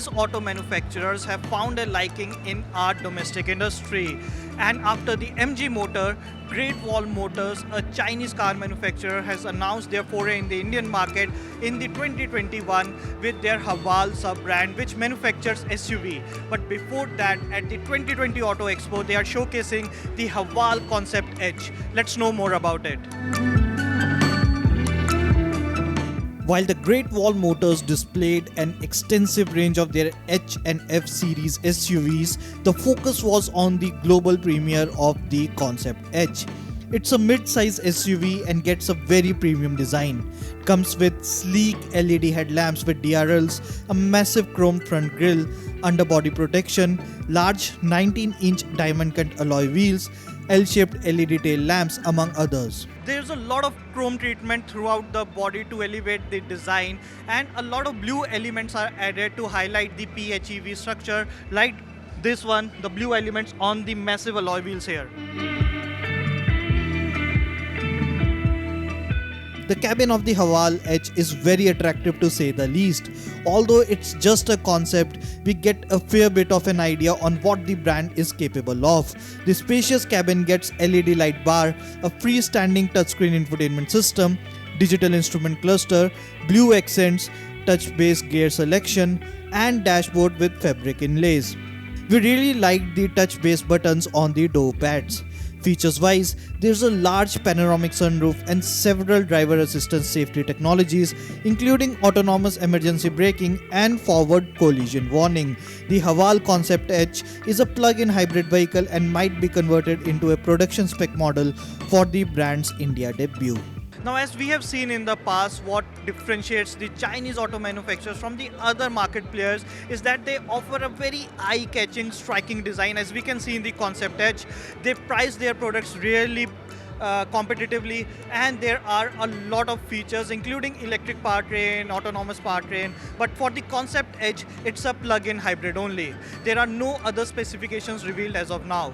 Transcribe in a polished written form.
Chinese auto manufacturers have found a liking in our domestic industry. And after the MG motor, Great Wall Motors, a Chinese car manufacturer, has announced their foray in the Indian market in the 2021 with their Haval sub-brand, which manufactures SUV. But before that, at the 2020 Auto Expo, they are showcasing the Haval Concept H. Let's know more about it. While the Great Wall Motors displayed an extensive range of their H and F series SUVs, the focus was on the global premiere of the Concept H. It's a mid-size SUV and gets a very premium design. Comes with sleek LED headlamps with DRLs, a massive chrome front grille, underbody protection, large 19-inch diamond-cut alloy wheels, L-shaped LED tail lamps, among others. There's a lot of chrome treatment throughout the body to elevate the design, and a lot of blue elements are added to highlight the PHEV structure, like this one, the blue elements on the massive alloy wheels here. The cabin of the Haval H is very attractive to say the least. Although it's just a concept, we get a fair bit of an idea on what the brand is capable of. The spacious cabin gets LED light bar, a freestanding touchscreen infotainment system, digital instrument cluster, blue accents, touch-based gear selection, and dashboard with fabric inlays. We really like the touch-based buttons on the door pads. Features-wise, there's a large panoramic sunroof and several driver assistance safety technologies, including autonomous emergency braking and forward collision warning. The Haval Concept H is a plug-in hybrid vehicle and might be converted into a production spec model for the brand's India debut. Now, as we have seen in the past, what differentiates the Chinese auto manufacturers from the other market players is that they offer a very eye-catching, striking design. As we can see in the Concept Edge, they price their products really competitively, and there are a lot of features including electric powertrain, autonomous powertrain, but for the Concept Edge, it's a plug-in hybrid only. There are no other specifications revealed as of now.